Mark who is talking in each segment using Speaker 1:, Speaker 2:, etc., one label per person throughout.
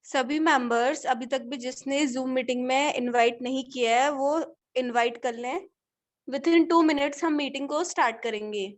Speaker 1: सभी मेंबर्स अभी तक भी जिसने जूम मीटिंग में इनवाइट नहीं किया है वो इनवाइट कर लें। विद इन 2 मिनट्स हम मीटिंग को स्टार्ट करेंगे।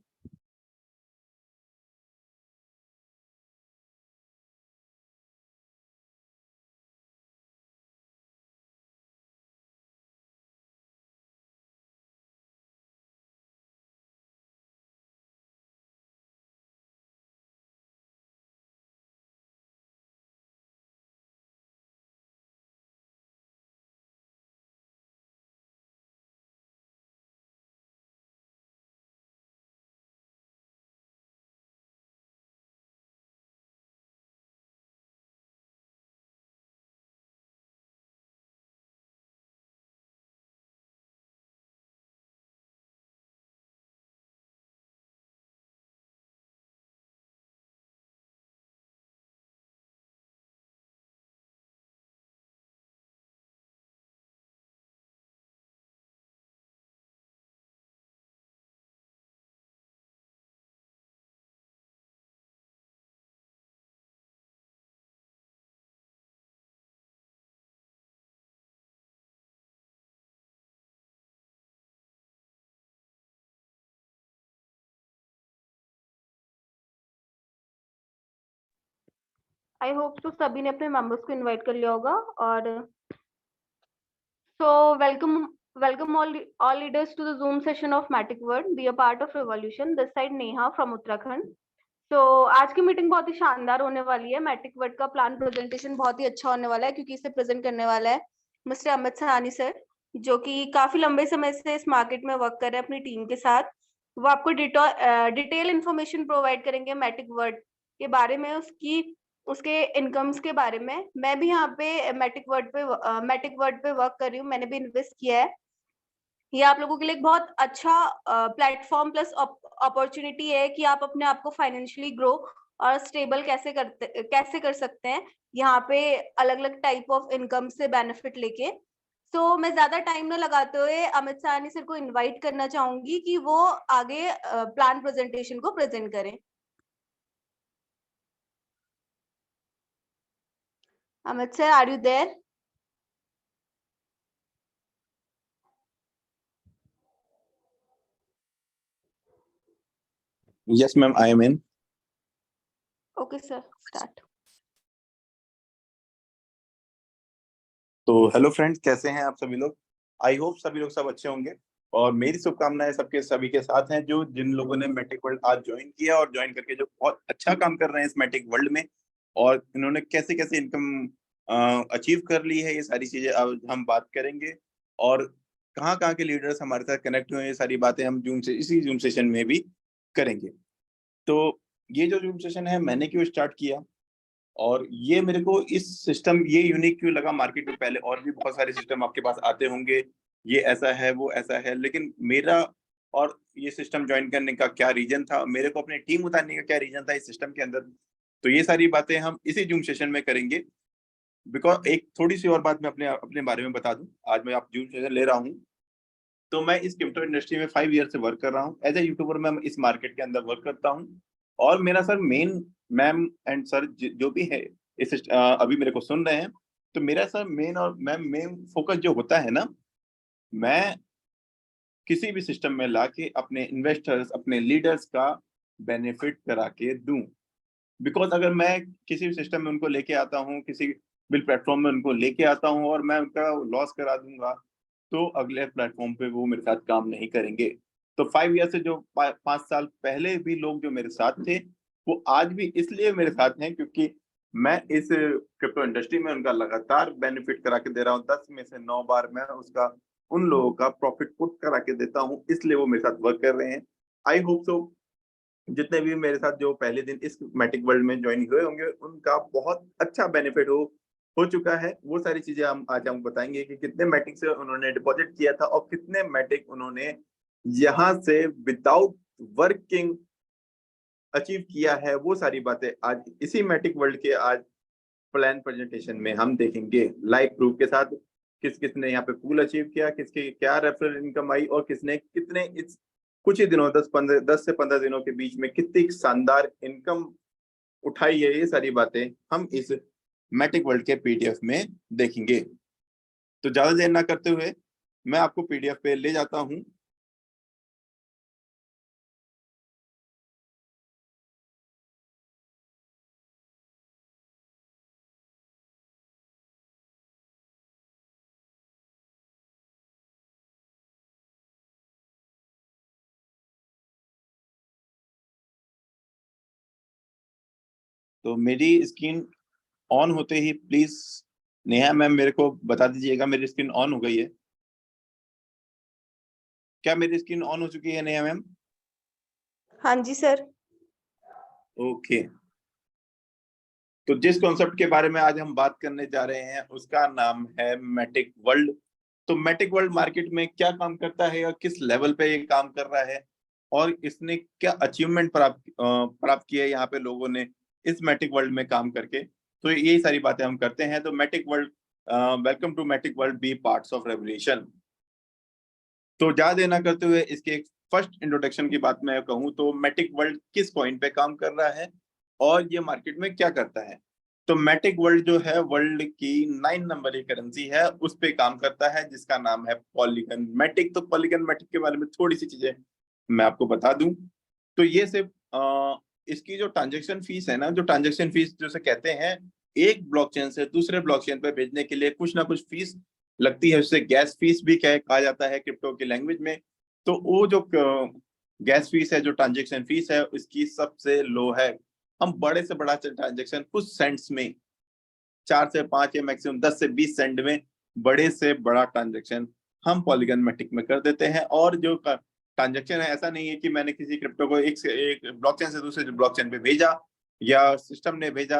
Speaker 1: आई होप तो सभी ने अपने मेंबर्स को इनवाइट कर लिया होगा। और So welcome all leaders to the Zoom session of Matic World. Be a part of revolution. This side Neha from Uttarakhand. So आज की मीटिंग बहुत ही शानदार होने वाली है। मैटिक वर्ड का प्लान प्रेजेंटेशन बहुत ही अच्छा होने वाला है क्योंकि इसे प्रेजेंट करने वाला है मिस्टर अमित सहानी सर, जो कि काफी लंबे समय से इस मार्केट में वर्क कर रहे हैं अपनी टीम के साथ। वो आपको डिटेल इंफॉर्मेशन प्रोवाइड करेंगे मैटिक वर्ड के बारे में, उसके इनकम्स के बारे में। मैं भी यहाँ पे मैटिक वर्ड पे वर्क कर रही हूँ, मैंने भी इन्वेस्ट किया है। ये आप लोगों के लिए एक बहुत अच्छा प्लेटफॉर्म प्लस अपॉर्चुनिटी है कि आप अपने आप को फाइनेंशियली ग्रो और स्टेबल कैसे कर सकते हैं यहाँ पे अलग अलग टाइप ऑफ इनकम से बेनिफिट लेके। तो मैं ज्यादा टाइम न लगाते हुए अमित सहानी सर को इनवाइट करना चाहूंगी कि वो आगे प्लान प्रेजेंटेशन को प्रेजेंट करें। Amit sir, are you there?
Speaker 2: Yes, ma'am, I am in.
Speaker 1: Okay sir, start.
Speaker 2: तो हेलो फ्रेंड्स, कैसे हैं आप सभी लोग? आई होप सभी लोग सब अच्छे होंगे और मेरी शुभकामनाएं सभी के साथ हैं जो जिन लोगों ने मैटिक वर्ल्ड आज ज्वाइन किया और ज्वाइन करके जो बहुत अच्छा काम कर रहे हैं इस मैटिक वर्ल्ड में, और इन्होंने कैसे कैसे इनकम अचीव कर ली है, ये सारी चीजें अब हम बात करेंगे। और कहाँ कहाँ के लीडर्स हमारे साथ कनेक्ट हुए हैं, ये सारी बातें हम इसी जूम सेशन में भी करेंगे। तो ये जो जूम सेशन है मैंने क्यों स्टार्ट किया और ये मेरे को इस सिस्टम ये यूनिक क्यों लगा। मार्केट में पहले और भी बहुत सारे सिस्टम आपके पास आते होंगे, ये ऐसा है वो ऐसा है, लेकिन मेरा और ये सिस्टम ज्वाइन करने का क्या रीजन था, मेरे को अपनी टीम उतारने का क्या रीजन था इस सिस्टम के अंदर, तो ये सारी बातें हम इसी जूम सेशन में करेंगे। बिकॉज एक थोड़ी सी और बात मैं अपने अपने बारे में बता दूं, आज मैं आप जूम सेशन ले रहा हूँ तो मैं इस क्रिप्टो इंडस्ट्री में 5 ईयर से वर्क कर रहा हूँ। एज ए यूट्यूबर मैं इस मार्केट के अंदर वर्क करता हूँ और मेरा sir main ma'am and sir जो भी है इस अभी मेरे को सुन रहे हैं, तो मेरा सर मेन और मैम मेन फोकस जो होता है ना, मैं किसी भी सिस्टम में लाके अपने इन्वेस्टर्स अपने लीडर्स का बेनिफिट करा के दूं। बिकॉज अगर मैं किसी भी सिस्टम में उनको लेके आता हूँ, किसी भी प्लेटफॉर्म में उनको लेके आता हूँ और मैं उनका लॉस करा दूंगा, तो अगले प्लेटफॉर्म पे वो मेरे साथ काम नहीं करेंगे। तो 5 ईयर से जो 5 साल पहले भी लोग जो मेरे साथ थे वो आज भी इसलिए मेरे साथ हैं क्योंकि मैं इस क्रिप्टो इंडस्ट्री में उनका लगातार बेनिफिट करा के दे रहा हूँ। 10 में से 9 बार मैं उसका उन लोगों का प्रॉफिट पुट करा के देता हूँ, इसलिए वो मेरे साथ वर्क कर रहे हैं। आई होप सो जितने भी मेरे साथ जो पहले दिन इस मैटिक वर्ल्ड में ज्वाइन हुए होंगे उनका बहुत अच्छा बेनिफिट हो चुका है। वो सारी चीजें हम आज हम बताएंगे कि कितने मैटिक से उन्होंने डिपॉजिट किया था और कितने मैटिक उन्होंने यहाँ से विदाउट वर्किंग अचीव किया है। वो सारी बातें आज इसी मैटिक वर्ल्ड के आज प्लान प्रेजेंटेशन में हम देखेंगे लाइव प्रूफ के साथ। किस किस ने यहाँ पे पूल अचीव किया, किसके क्या रेफरल इनकम आई और किसने कितने इस कुछ ही दिनों 10 से 15 दिनों के बीच में कितनी शानदार इनकम उठाई है, ये सारी बातें हम इस मैटिक वर्ल्ड के पीडीएफ में देखेंगे। तो ज्यादा देर ना करते हुए मैं आपको पीडीएफ पे ले जाता हूं। तो मेरी स्क्रीन ऑन होते ही प्लीज नेहा मैम मेरे को बता दीजिएगा मेरी स्क्रीन ऑन हो गई है। क्या मेरी स्क्रीन ऑन हो चुकी है नेहा मैम?
Speaker 3: हाँ जी सर।
Speaker 2: ओके। तो जिस कॉन्सेप्ट के बारे में आज हम बात करने जा रहे हैं उसका नाम है मैटिक वर्ल्ड। तो मैटिक वर्ल्ड मार्केट में क्या काम करता है और किस लेवल पे ये काम कर रहा है और इसने क्या अचीवमेंट प्राप्त किया है यहाँ पे लोगों ने इस मैटिक वर्ल्ड में काम करके, तो यही सारी बातें हम करते हैं। तो Matic World, welcome to Matic World, be parts of revolution. तो ज्यादा देर ना करते हुए इसके एक फर्स्ट इंट्रोडक्शन की बात मैं कहूँ तो मैटिक वर्ल्ड किस कॉइन पे काम कर रहा है और ये मार्केट में क्या करता है। तो मैटिक वर्ल्ड जो है वर्ल्ड की 9 नंबर की करेंसी है, उस पे काम करता है जिसका नाम है पॉलीगन मैटिक। तो पॉलीगन मैटिक के बारे में थोड़ी सी चीजें मैं आपको बता दूं। तो ये सिर्फ इसकी जो ट्रांजेक्शन फीस है ना, जो ट्रांजेक्शन फीस जैसे कहते हैं, एक ब्लॉकचेन से दूसरे ब्लॉकचेन पे भेजने के लिए कुछ ना कुछ फीस लगती है, उससे गैस फीस भी कहा जाता है क्रिप्टो की लैंग्वेज में। तो वो जो गैस फीस है, जो ट्रांजेक्शन फीस है, उसकी सबसे लो है। हम बड़े से बड़ा ट्रांजेक्शन कुछ सेंट्स में, 4 से 5 या मैक्सिमम 10 से 20 सेंट में बड़े से बड़ा ट्रांजेक्शन हम पॉलीगन मैटिक में कर देते हैं। और जो ट्रांजेक्शन है, ऐसा नहीं है कि मैंने किसी क्रिप्टो को एक ब्लॉकचेन से दूसरे ब्लॉकचेन पे भेजा या सिस्टम ने भेजा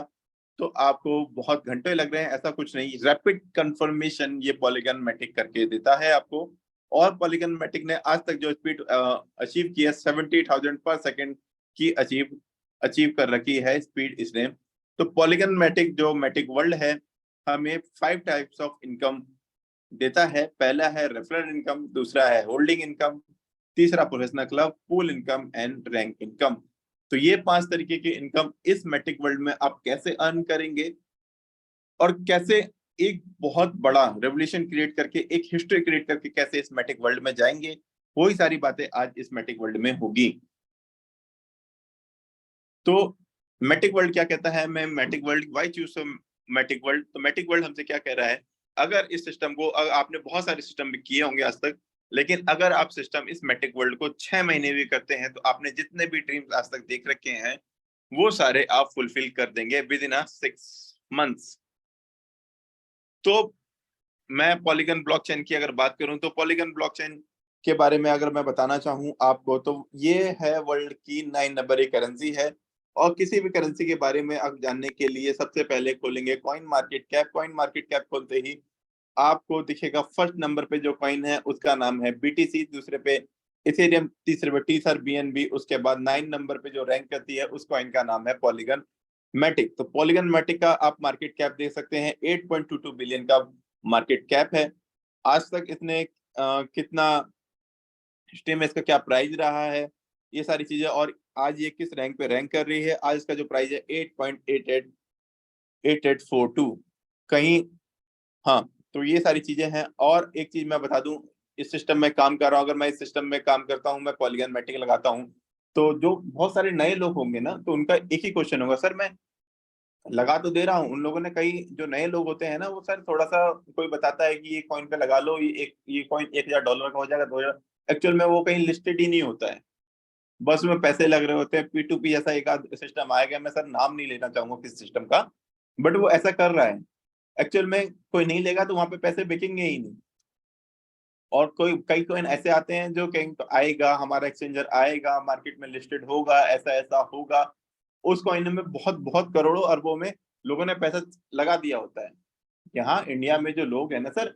Speaker 2: तो आपको बहुत घंटे लग रहे हैं, ऐसा कुछ नहीं। रैपिड कंफर्मेशन ये पॉलीगन मैटिक करके देता है आपको। और पॉलीगन मैटिक ने आज तक जो स्पीड अचीव की है 70,000 पर सेकेंड की अचीव कर रखी है स्पीड इसने। तो पॉलीगन मैटिक जो मैटिक वर्ल्ड है हमें 5 टाइप्स ऑफ इनकम देता है। पहला है रेफरल इनकम, दूसरा है होल्डिंग इनकम, तीसरा professional club, pool income and rank income. तो ये 5 तरीके की इनकम इस मैटिक वर्ल्ड में आप कैसे अर्न करेंगे और कैसे एक बहुत बड़ा रेवोल्यूशन क्रिएट करके, एक हिस्ट्री क्रिएट करके कैसे इस मैटिक वर्ल्ड में जाएंगे, वही सारी बातें आज इस मैटिक वर्ल्ड में होगी। तो मैटिक वर्ल्ड क्या कहता है, मैं Matic World why choose Matic World. तो मैटिक वर्ल्ड हमसे क्या कह रहा है, अगर इस सिस्टम को, अगर आपने बहुत सारे सिस्टम भी किए होंगे आज तक, लेकिन अगर आप सिस्टम इस मैटिक वर्ल्ड को 6 महीने भी करते हैं तो आपने जितने भी ड्रीम्स आज तक देख रखे हैं वो सारे आप फुलफिल कर देंगे विद इन 6 मंथ्स। तो मैं पॉलीगन ब्लॉकचेन की अगर बात करूं तो पॉलीगन ब्लॉकचेन के बारे में अगर मैं बताना चाहूं आपको तो ये है वर्ल्ड की 9 नंबर एक करेंसी है। और किसी भी करेंसी के बारे में आप जानने के लिए सबसे पहले खोलेंगे coin market cap. Coin market cap खोलते ही आपको दिखेगा फर्स्ट नंबर पे जो कॉइन है उसका नाम है बीटीसी, दूसरे पे इथेरियम, तीसरे पे टीसर बीएनबी, उसके बाद 9 नंबर पे जो रैंक करती है उस कॉइन का नाम है पॉलीगन मैटिक। तो पॉलीगन मैटिक का आप मार्केट कैप देख सकते हैं 8.22 बिलियन का मार्केट कैप है। आज तक इसने कितना हिस्ट्री में इसका क्या प्राइस रहा है, ये सारी चीजें, और आज ये किस रैंक पे रैंक कर रही है। आज इसका जो प्राइस है 8.8842 कहीं। हाँ, तो ये सारी चीजें हैं। और एक चीज मैं बता दूं, इस सिस्टम में काम कर रहा हूँ, अगर मैं इस सिस्टम में काम करता हूँ, मैं पॉलीगन मैटिक लगाता हूँ, तो जो बहुत सारे नए लोग होंगे ना, तो उनका एक ही क्वेश्चन होगा, सर मैं लगा तो दे रहा हूँ। उन लोगों ने, कई जो नए लोग होते हैं ना, वो सर थोड़ा सा कोई बताता है कि ये कॉइन पे लगा लो, ये कॉइन $1,000 का हो जाएगा, 2,000। एक्चुअल में वो कहीं लिस्टेड ही नहीं होता है, बस में पैसे लग रहे होते हैं। P2P ऐसा एक आध सिस्टम आएगा, मैं सर नाम नहीं लेना चाहूंगा किस सिस्टम का, बट वो ऐसा कर रहा है। एक्चुअल में कोई नहीं लेगा तो वहां पे पैसे बिकेंगे ही नहीं। और कई कॉइन ऐसे आते हैं जो कहीं तो आएगा, हमारा एक्सचेंजर आएगा, मार्केट में लिस्टेड होगा, ऐसा ऐसा होगा, उस कॉइन में बहुत बहुत करोड़ों अरबों में लोगों ने पैसा लगा दिया होता है। यहाँ इंडिया में जो लोग हैं ना सर,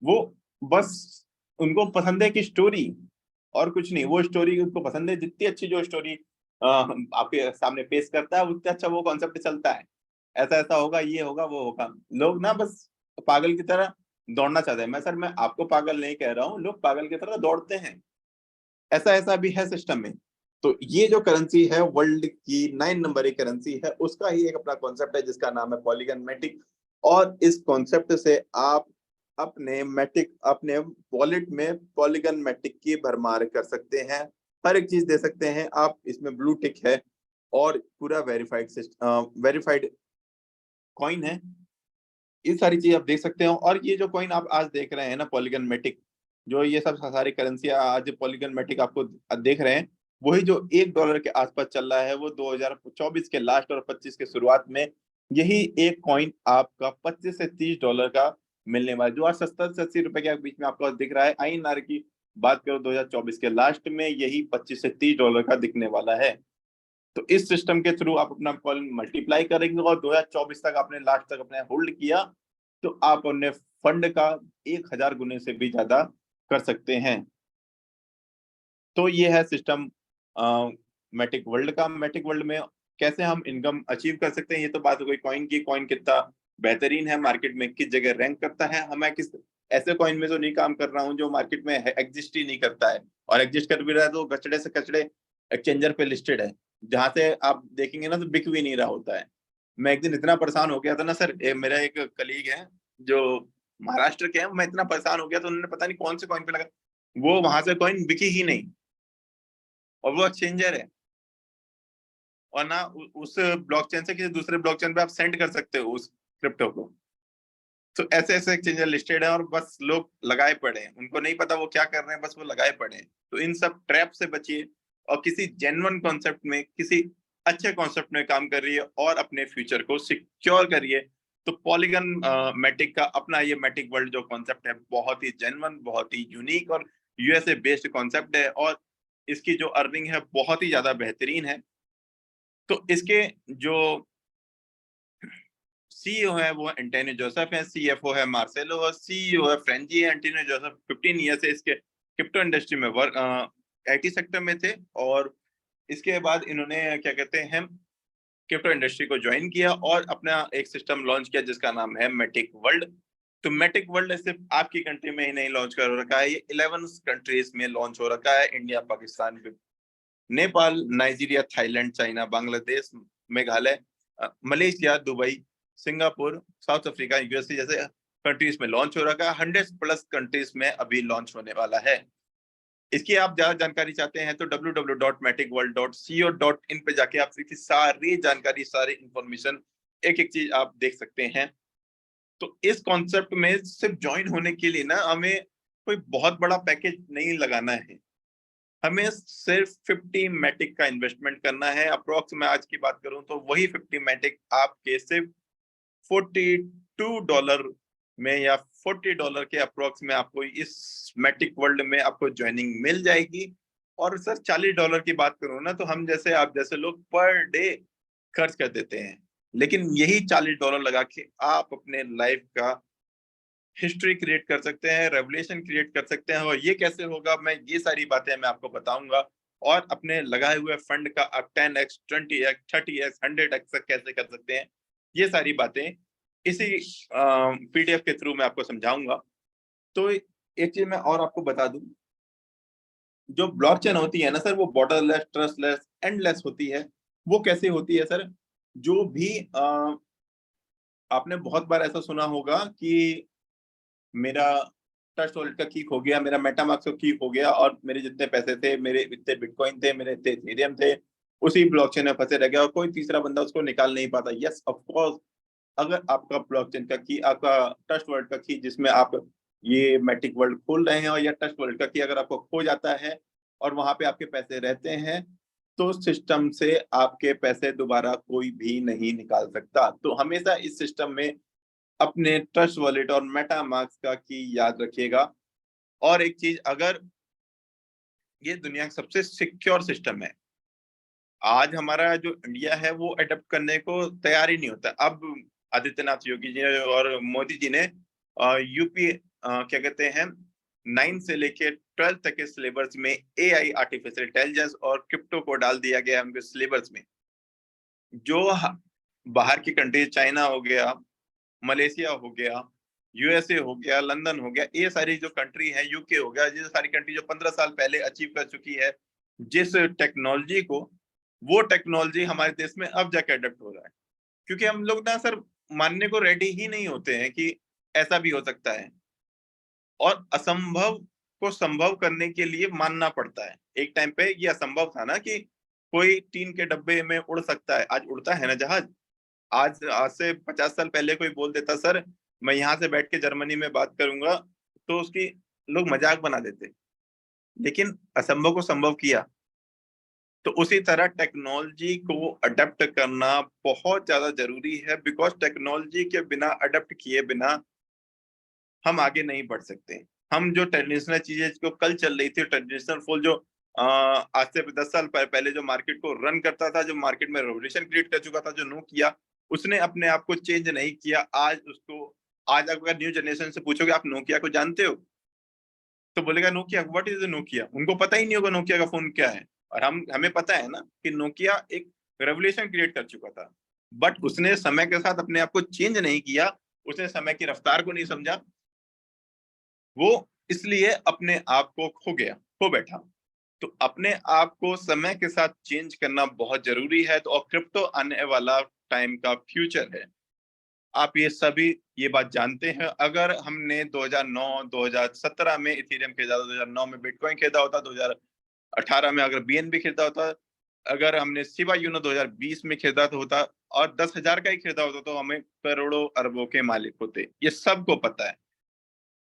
Speaker 2: वो बस उनको पसंद है कि स्टोरी, और कुछ नहीं। वो स्टोरी उनको पसंद है, जितनी अच्छी जो स्टोरी आपके सामने पेश करता है उतना अच्छा वो कॉन्सेप्ट चलता है। ऐसा ऐसा होगा, ये होगा, वो होगा। लोग ना बस पागल की तरह दौड़ना चाहते हैं। मैं आपको पागल नहीं कह रहा हूँ, लोग पागल की तरह दौड़ते हैं। ऐसा ऐसा भी है सिस्टम में। तो ये जो करेंसी है वर्ल्ड की 9 नंबर की करेंसी है, उसका ही एक अपना कॉन्सेप्ट है जिसका नाम है पॉलीगन मैटिक। और इस कॉन्सेप्ट से आप अपने वॉलेट में पॉलीगन मैटिक की भरमार कर सकते हैं, हर एक चीज दे सकते हैं आप। इसमें ब्लू टिक है और पूरा वेरीफाइड कॉइन है। ये सारी चीज आप देख सकते हो। और ये जो कॉइन आप आज देख रहे हैं ना पॉलीगन मैटिक, जो ये सब सारी करेंसी आज पॉलीगन मैटिक आपको देख रहे हैं, वही जो $1 के आसपास चल रहा है, वो 2024 के लास्ट और 25 के शुरुआत में यही एक कॉइन आपका $25 से $30 का मिलने वाला है। जो आज 70 से 80 रुपए के बीच में आपको दिख रहा है, INR की बात करो 2024 के लास्ट में यही $25 से $30 का दिखने वाला है। तो इस सिस्टम के थ्रू आप अपना कॉइन मल्टीप्लाई करेंगे और 2024 तक आपने लास्ट तक अपने होल्ड किया तो आप अपने फंड का 1000 गुने से भी ज्यादा कर सकते हैं। तो ये है सिस्टम मैटिक वर्ल्ड का। मैटिक वर्ल्ड में कैसे हम इनकम अचीव कर सकते हैं, ये तो बात हो गई कॉइन की। कॉइन कितना बेहतरीन है, मार्केट में किस जगह रैंक करता है। हमें किस ऐसे कॉइन में तो नहीं काम कर रहा हूँ जो मार्केट में एग्जिस्ट ही नहीं करता है, और एग्जिस्ट कर भी रहा है तो कचड़े से कचड़े एक्सचेंजर पे लिस्टेड है, जहां से आप देखेंगे ना तो बिक भी नहीं रहा होता है। मैं एक दिन इतना परेशान हो गया था ना सर, मेरा एक कलीग है जो महाराष्ट्र के हैं, मैं इतना परेशान हो गया तो उन्होंने पता नहीं कौन से कॉइन पे लगा, वो वहां से कॉइन बिकी ही नहीं, और वो एक्सचेंजर है। और ना उस ब्लॉकचेन से किसी दूसरे ब्लॉकचेन पे आप सेंड कर सकते हो उस क्रिप्टो को। तो ऐसे ऐसे एक्सचेंजर लिस्टेड है और बस लोग लगाए पड़े हैं, उनको नहीं पता वो क्या कर रहे हैं, बस वो लगाए पड़े हैं। तो इन सब ट्रैप से बचिए और किसी जेन्युइन कॉन्सेप्ट में, किसी अच्छे कॉन्सेप्ट में काम करिए और अपने फ्यूचर को सिक्योर करिए। तो पॉलीगन मैटिक का अपना ये मैटिक वर्ल्ड जो कॉन्सेप्ट है बहुत ही जेन्युइन, बहुत ही यूनिक और USA बेस्ड कॉन्सेप्ट है, और इसकी जो अर्निंग है बहुत ही ज्यादा बेहतरीन है। तो इसके जो सीईओ है वो एंटोनियो जोसेफ है, CFO है मार्सेलो, और CEO है फ्रेंजी है। एंटोनियो जोसेफ 15 ईयर से इसके क्रिप्टो इंडस्ट्री में वर्क IT सेक्टर में थे, और इसके बाद इन्होंने क्या कहते हैं क्रिप्टो इंडस्ट्री को ज्वाइन किया और अपना एक सिस्टम लॉन्च किया जिसका नाम है मैटिक वर्ल्ड। तो मैटिक वर्ल्ड सिर्फ आपकी कंट्री में ही नहीं लॉन्च कर रखा है, ये 11 कंट्रीज में लॉन्च हो रखा है। India, Pakistan, Nepal, Nigeria, Thailand, China, Bangladesh, Meghalaya, Malaysia, Dubai, Singapore, south Africa, USA जैसे कंट्रीज में लॉन्च हो रखा है। 100+ कंट्रीज में अभी लॉन्च होने वाला है। इसकी आप ज्यादा जानकारी चाहते हैं तो www.maticworld.co.in पे जाके आप इसकी सारी जानकारी, सारी इंफॉर्मेशन, एक एक चीज आप देख सकते हैं। तो इस कॉन्सेप्ट में सिर्फ ज्वाइन होने के लिए ना हमें कोई बहुत बड़ा पैकेज नहीं लगाना है, हमें सिर्फ 50 मैटिक का इन्वेस्टमेंट करना है। अप्रोक्स मैं आज की बात करूं तो वही 50 मैटिक आपके सिर्फ $42 में या $40 के अप्रोक्स में आपको इस मैटिक वर्ल्ड में आपको ज्वाइनिंग मिल जाएगी। और सर $40 की बात करूं ना तो हम जैसे आप जैसे लोग पर डे खर्च कर देते हैं, लेकिन यही $40 लगा के आप अपने लाइफ का हिस्ट्री क्रिएट कर सकते हैं, रेवोल्यूशन क्रिएट कर सकते हैं। और ये कैसे होगा, मैं ये सारी बातें मैं आपको बताऊंगा। और अपने लगाए हुए फंड का आप 10x, 20x, 30x, 100x तक कैसे कर सकते हैं, ये सारी बातें इसी PDF के थ्रू मैं आपको समझाऊंगा। तो एक चीज मैं और आपको बता दूं, जो ब्लॉकचेन होती है ना सर, वो बॉर्डरलेस, ट्रस्टलेस, एंडलेस होती है। वो कैसे होती है सर, जो भी आपने बहुत बार ऐसा सुना होगा कि मेरा ट्रस्ट वॉलेट का की हो गया, मेरा मेटामास्क का की हो गया, और मेरे जितने पैसे थे, मेरे इतने बिटकॉइन थे, मेरे इतने इथेरियम थे, उसी ब्लॉकचेन में फंसे रह गया और कोई तीसरा बंदा उसको निकाल नहीं पाता। यस ऑफ कोर्स, अगर आपका ब्लॉकचेन का की, आपका ट्रस्ट वॉलेट का की जिसमें आप ये मैटिक वर्ल्ड खोल रहे हैं, और या ट्रस्ट वॉलेट का की अगर आपको खो जाता है और वहां पे आपके पैसे रहते हैं, तो सिस्टम से आपके पैसे दोबारा कोई भी नहीं निकाल सकता। तो हमेशा इस सिस्टम में अपने ट्रस्ट वॉलेट और मेटामास्क का की याद रखिएगा। और एक चीज, अगर ये दुनिया का सबसे सिक्योर सिस्टम है, आज हमारा जो इंडिया है वो अडेप्ट करने को तैयार ही नहीं होता। अब आदित्यनाथ योगी जी और मोदी जी ने यूपी क्या कहते हैं 9 से लेके 12 तक के सिलेबस में AI, आर्टिफिशियल इंटेलिजेंस और क्रिप्टो को डाल दिया गया उनके सिलेबस में। जो बाहर की कंट्री, चाइना हो गया, मलेशिया हो गया, USA हो गया, लंदन हो गया, ये सारी जो कंट्री है, UK हो गया, ये सारी कंट्री जो 15 साल पहले अचीव कर चुकी है जिस टेक्नोलॉजी को, वो टेक्नोलॉजी हमारे देश में अब जाके अडेप्ट हो रहा है, क्योंकि हम लोग ना सर मानने को रेडी ही नहीं होते हैं कि ऐसा भी हो सकता है, और असंभव को संभव करने के लिए मानना पड़ता है। एक टाइम पे ये असंभव था ना कि कोई टीन के डब्बे में उड़ सकता है, आज उड़ता है ना जहाज। आज से 50 साल पहले कोई बोल देता सर मैं यहाँ से बैठ के जर्मनी में बात करूंगा, तो उसकी लोग मजाक बना देते, लेकिन असंभव को संभव किया। तो उसी तरह टेक्नोलॉजी को अडेप्ट करना बहुत ज्यादा जरूरी है, बिकॉज टेक्नोलॉजी के बिना, अडेप्ट किए बिना हम आगे नहीं बढ़ सकते। हम जो ट्रेडिशनल चीजें जो कल चल रही थी, ट्रेडिशनल फूल जो आज से 10 साल पहले जो मार्केट को रन करता था, जो मार्केट में रेवोल्यूशन क्रिएट कर चुका था, जो नोकिया, उसने अपने आप को चेंज नहीं किया। आज अगर न्यू जनरेशन से पूछोगे आप नोकिया को जानते हो, तो बोलेगा नोकिया, व्हाट इज नोकिया। उनको पता ही नहीं होगा नोकिया का फोन क्या है। और हमें पता है ना कि नोकिया एक रेवोल्यूशन क्रिएट कर चुका था, बट उसने समय के साथ अपने आप को चेंज नहीं किया, उसने समय की रफ्तार को नहीं समझा, वो इसलिए अपने आप को खो बैठा। तो अपने आप को समय के साथ चेंज करना बहुत जरूरी है। तो और क्रिप्टो आने वाला टाइम का फ्यूचर है, आप ये बात जानते हैं। अगर हमने 2009-2017 में इथेरियम खरीदा, 2009 में बिटकॉइन खरीदा होता, 2018 में अगर बीएनबी खरीदा होता, अगर हमने शिबा यूनो 2020 में खरीदा होता और 10,000 का ही खरीदा होता, तो हमें करोड़ों अरबों के मालिक होते। ये सबको पता है।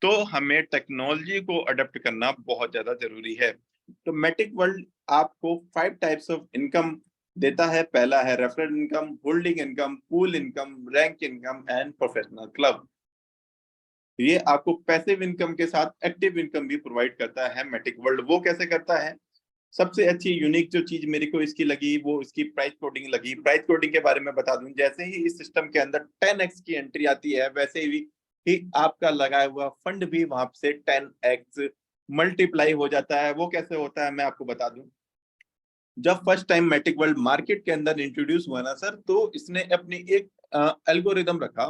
Speaker 2: तो हमें टेक्नोलॉजी को अडेप्ट करना बहुत ज्यादा जरूरी है। तो मैटिक वर्ल्ड आपको 5 टाइप्स ऑफ इनकम देता है। पहला है referral income, holding income, pool income, rank income and professional club. ये आपको पैसिव इनकम के साथ एक्टिव इनकम भी प्रोवाइड करता है मैटिक वर्ल्ड। वो कैसे करता है? सबसे अच्छी यूनिक जो चीज मेरे को इसकी लगी वो इसकी प्राइस कोडिंग लगी। प्राइस कोडिंग के बारे में बता दूं, जैसे ही इस सिस्टम के अंदर 10x की एंट्री आती है, वैसे ही आपका लगाया हुआ फंड भी वहां से 10x मल्टीप्लाई हो जाता है। वो कैसे होता है मैं आपको बता दूं। जब first time Matic World market के अंदर इंट्रोड्यूस हुआ ना सर, तो इसने अपनी एक एल्गोरिदम रखा,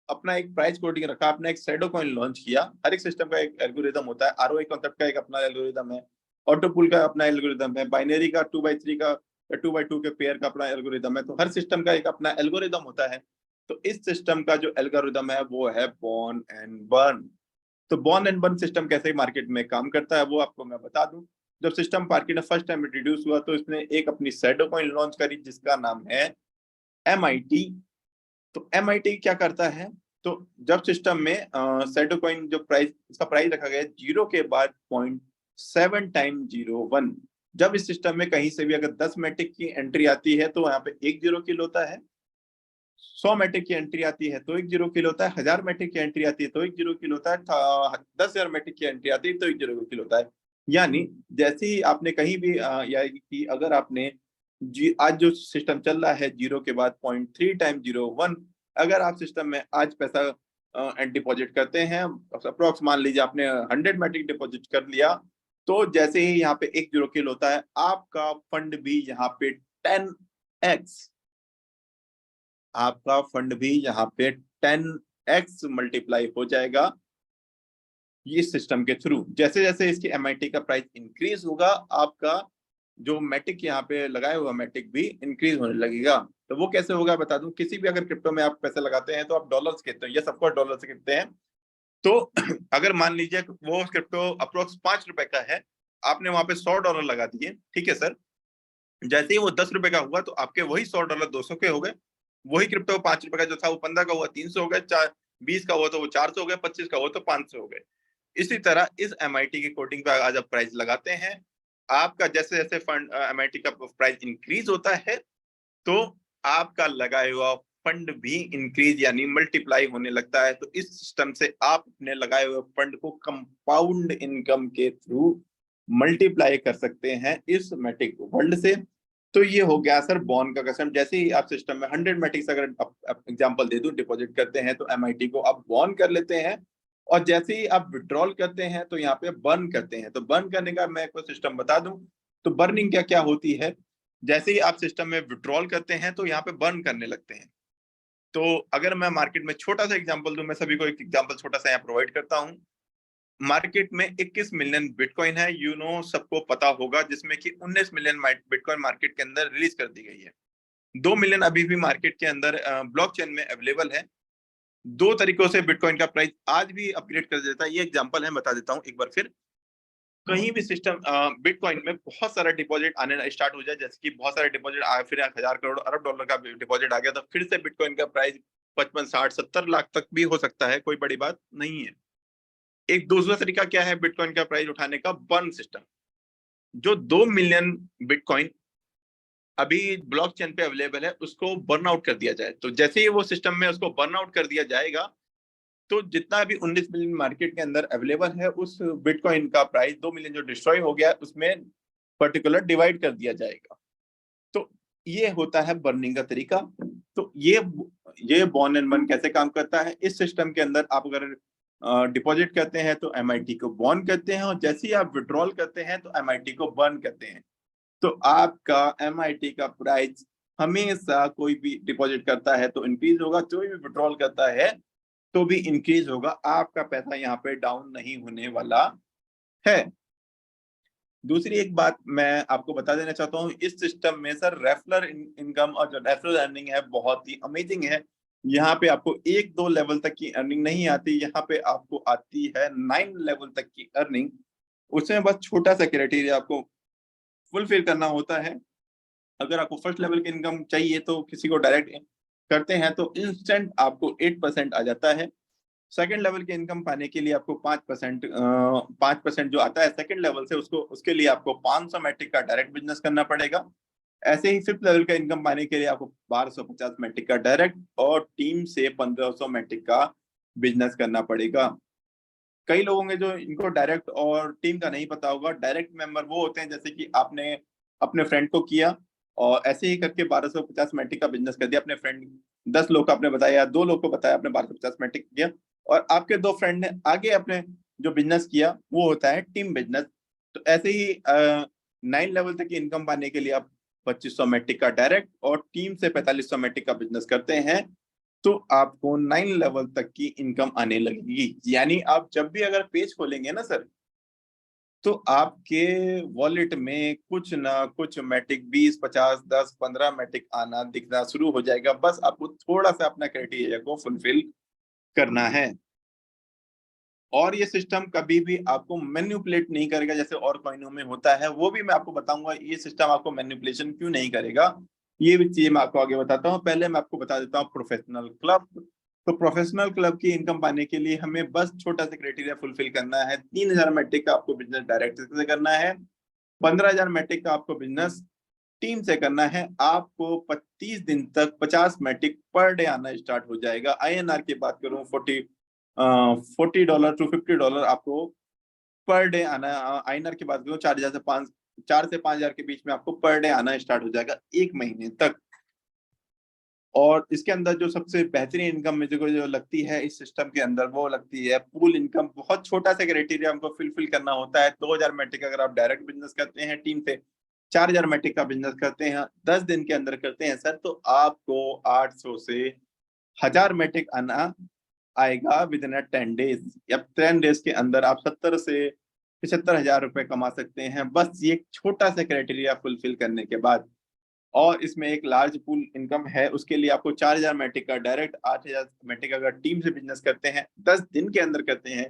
Speaker 2: अपना एक प्राइस कोडिंग रखा, अपना एक शैडो कॉइन लॉन्च किया। हर एक सिस्टम का एक एल्गोरिदम होता है। आरओआई कॉन्सेप्ट का एक अपना एल्गोरिदम है, ऑटोपुल का अपना एल्गोरिदम है, बाइनरी का 2x3 का 2x2 के पेयर का अपना एल्गोरिदम है। तो हर सिस्टम का एक अपना एल्गोरिदम होता है। तो इस सिस्टम का जो एल्गोरिदम है वो है बॉर्न एंड बर्न। तो बॉर्न एंड बर्न सिस्टम कैसे मार्केट में काम करता है वो आपको मैं बता दूं। जब सिस्टम मार्केट में फर्स्ट टाइम इंट्रोड्यूस हुआ तो इसने एक अपनी शैडो कॉइन लॉन्च करी जिसका नाम है MIT। तो MIT क्या करता है? तो जब सिस्टम में शैडो कॉइन जो प्राइस, इसका प्राइस रखा गया 0 के बाद 0.7 टाइम 01। जब इस सिस्टम में कहीं से भी अगर 10 मैटिक की एंट्री आती है तो यहाँ पे 1 जीरो किल होता है। 100 मैट्रिक की एंट्री आती है तो 1 जीरो किल होता है। 1000 मैट्रिक की एंट्री आती है तो 1 जीरो किल होता है। 10,000 मैट्रिक की एंट्री आती है तो 1 जीरो किल होता है। यानी जैसे ही आपने कहीं भी या कि अगर आपने आज जो सिस्टम चल रहा है 0 के बाद 0.3 टाइम 01, अगर आप सिस्टम में आज पैसा डिपॉजिट करते हैं, अप्रोक्स मान लीजिए आपने 100 मैट्रिक डिपॉजिट कर लिया, तो जैसे ही यहाँ पे 1 जीरो किल होता है आपका फंड भी यहाँ पे 10x, आपका फंड भी यहाँ पे 10x मल्टीप्लाई हो जाएगा ये सिस्टम के थ्रू। जैसे जैसे इसकी MIT का प्राइस इंक्रीज होगा, आपका जो मैटिक यहाँ पे लगाया हुआ मैटिक भी इंक्रीज होने लगेगा। तो वो कैसे होगा बता दूं। किसी भी अगर क्रिप्टो में आप पैसे लगाते हैं तो आप डॉलर्स खरीदते हैं, ये सबको डॉलर से खरीदते हैं। तो अगर मान लीजिए वो क्रिप्टो अप्रोक्स 5 रुपए का है, आपने वहां पे $100 लगा दिए, ठीक है सर। जैसे ही वो 10 रुपए का हुआ तो आपके वही $100 200 के हो गए। वही क्रिप्टो 5 रुपए का जो था वो 15 का हुआ 300 हो गए, 20 का हुआ तो वो 400 हो गए, 25 का हुआ तो 500 हो गए। इसी तरह इस MIT की कोटिंग पे आज आप प्राइस लगाते हैं, आपका जैसे जैसे फंड MIT का प्राइस इंक्रीज होता है तो आपका लगाया हुआ फंड भी इंक्रीज यानी मल्टीप्लाई होने लगता है। तो इस सिस्टम से आप अपने लगाए हुए फंड को कंपाउंड इनकम के थ्रू मल्टीप्लाई कर सकते हैं इस मैटिक वर्ल्ड से। तो ये हो गया सर बॉर्न का कसम। जैसे ही आप सिस्टम में 100 मैटिक्स अगर एग्जांपल दे दूं डिपॉजिट करते हैं तो MIT को आप बॉर्न कर लेते हैं, और जैसे ही आप विड्रॉल करते हैं तो यहाँ पे बर्न करते हैं। तो बर्न करने का मैं आपको सिस्टम बता दूं। तो बर्निंग क्या क्या होती है? जैसे ही आप सिस्टम में विड्रॉल करते हैं तो यहाँ पे बर्न करने लगते हैं। तो अगर मैं मार्केट में छोटा सा एग्जांपल दूं, मैं सभी को एक एग्जांपल छोटा सा यहाँ प्रोवाइड करता हूँ। मार्केट में 21 मिलियन बिटकॉइन है, सबको पता होगा, जिसमें कि 19 मिलियन बिटकॉइन मार्केट के अंदर रिलीज कर दी गई है। 2 मिलियन अभी भी मार्केट के अंदर ब्लॉकचेन में अवेलेबल है। दो तरीकों से बिटकॉइन का प्राइस आज भी अपग्रेड कर देता है। ये एग्जांपल है, बता देता हूँ एक बार फिर। कहीं भी सिस्टम बिटकॉइन में बहुत सारा डिपॉजिट आने स्टार्ट हो जाए, जैसे कि बहुत सारे डिपॉजिट आए, फिर 1000 करोड़ अरब डॉलर का डिपॉजिट आ गया, तो फिर से बिटकॉइन का प्राइस 55, 60, 70 लाख तक भी हो सकता है, कोई बड़ी बात नहीं है। एक दूसरा तरीका क्या है बिटकॉइन का प्राइस उठाने का? Burn system. जो 2 मिलियन बिटकॉइन अभी ब्लॉकचेन पे अवेलेबल है, उसको बर्न आउट कर दिया जाए। तो जैसे ही वो सिस्टम में उसको बर्न आउट कर दिया जाएगा, तो जितना भी 19 मिलियन मार्केट के अंदर अवेलेबल है, उस बिटकॉइन का प्राइस 2 मिलियन जो डिस्ट्रॉय हो गया उसमें पर्टिकुलर डिवाइड कर दिया जाएगा। तो ये होता है बर्निंग का तरीका। तो ये बॉर्न एंड बर्न कैसे काम करता है? इस सिस्टम के अंदर आप अगर डिपॉजिट करते हैं तो एमआईटी को बॉर्न करते हैं, और जैसे ही आप विड्रॉल करते हैं तो एमआईटी को बर्न करते हैं। तो आपका एमआईटी का प्राइस हमेशा, कोई भी डिपॉजिट करता है तो इंक्रीज होगा, कोई भी विड्रॉल करता है तो भी इंक्रीज होगा। आपका पैसा यहाँ पे डाउन नहीं होने वाला है। दूसरी एक बात मैं आपको बता देना चाहता हूँ, इस सिस्टम में सर रेफरल इनकम और जो रेफरल अर्निंग है बहुत ही अमेजिंग है। यहाँ पे आपको 1-2 लेवल तक की अर्निंग नहीं आती, यहाँ पे आपको आती है 9 लेवल तक की अर्निंग। उसमें बस छोटा सा क्राइटेरिया आपको फुलफिल करना होता है। अगर आपको फर्स्ट लेवल की इनकम चाहिए तो किसी को डायरेक्ट करते हैं तो इंस्टेंट आपको 8% आ जाता है। सेकंड लेवल की इनकम पाने के लिए आपको 5% जो आता है सेकंड लेवल से, उसके लिए आपको 500 मैट्रिक का डायरेक्ट बिजनेस करना पड़ेगा। ऐसे ही फिफ्थ लेवल का इनकम पाने के लिए आपको 1250 मैट्रिक का डायरेक्ट और टीम से 1500 मैट्रिक का बिजनेस करना पड़ेगा। कई लोग होंगे जो इनको डायरेक्ट और टीम का नहीं पता होगा। डायरेक्ट मेंबर वो होते हैं जैसे कि आपने अपने फ्रेंड को किया और ऐसे ही करके 1250 मैट्रिक का बिजनेस कर दिया। अपने फ्रेंड 10 लोग को आपने बताया, 2 लोग को बताया, आपने 1250 मैट्रिक किया, और आपके 2 फ्रेंड ने आगे अपने जो बिजनेस किया वो होता है टीम बिजनेस। तो ऐसे ही 9 लेवल तक की इनकम पाने के लिए आप 2500 मैट्रिक का डायरेक्ट और टीम से 4500 मैट्रिक का बिजनेस करते हैं, तो आपको 9 लेवल तक की इनकम आने लगेगी। यानी आप जब भी अगर पेज खोलेंगे ना सर, तो आपके वॉलेट में कुछ ना कुछ मैट्रिक 20, 50, 10, 15 मैट्रिक आना दिखना शुरू हो जाएगा। बस आपको थोड़ा सा अपना क्राइटेरिया को फुलफिल करना है। और ये सिस्टम कभी भी आपको मैनिपुलेट नहीं करेगा जैसे और कॉइनों में होता है। वो भी मैं आपको बताऊंगा ये सिस्टम आपको मैनिपुलेशन क्यों नहीं करेगा, ये भी चीज मैं आपको आगे बताता हूँ। पहले मैं आपको बता देता हूँ प्रोफेशनल क्लब। तो प्रोफेशनल क्लब की इनकम पाने के लिए हमें बस छोटा सा क्राइटेरिया फुलफिल करना है। 3000 मैट्रिक का आपको बिजनेस डायरेक्ट से करना है, 15,000 मैट्रिक का आपको बिजनेस टीम से करना है। आपको 25 दिन तक 50 मैट्रिक पर डे आना स्टार्ट हो जाएगा। आईएनआर की बात करूं $40 to $50 आपको पर डे आना। आईएनआर की बात करूं 4 से 5,000 के बीच में आपको पर डे आना स्टार्ट हो जाएगा 1 महीने तक। और इसके अंदर जो सबसे बेहतरीन इनकम मुझे को जो लगती है इस सिस्टम के अंदर, वो लगती है पूल इनकम। बहुत छोटा सा क्राइटेरिया हमको फिल करना होता है। 2000 मैट्रिक अगर आप डायरेक्ट बिजनेस करते हैं टीम से, 4000 मैट्रिक का बिजनेस करते हैं 10 दिन के अंदर करते हैं सर, तो आपको 800 से 1000 मैट्रिक आना आएगा विद इन 10 डेज। या 10 डेज के अंदर आप 70 से 75,000 रुपए कमा सकते हैं, बस ये छोटा सा क्राइटेरिया फुलफिल करने के बाद। और इसमें एक लार्ज पूल इनकम है, उसके लिए आपको 4000 मैट्रिक का डायरेक्ट, 8000 मैट्रिक अगर टीम से बिजनेस करते हैं 10 दिन के अंदर करते हैं,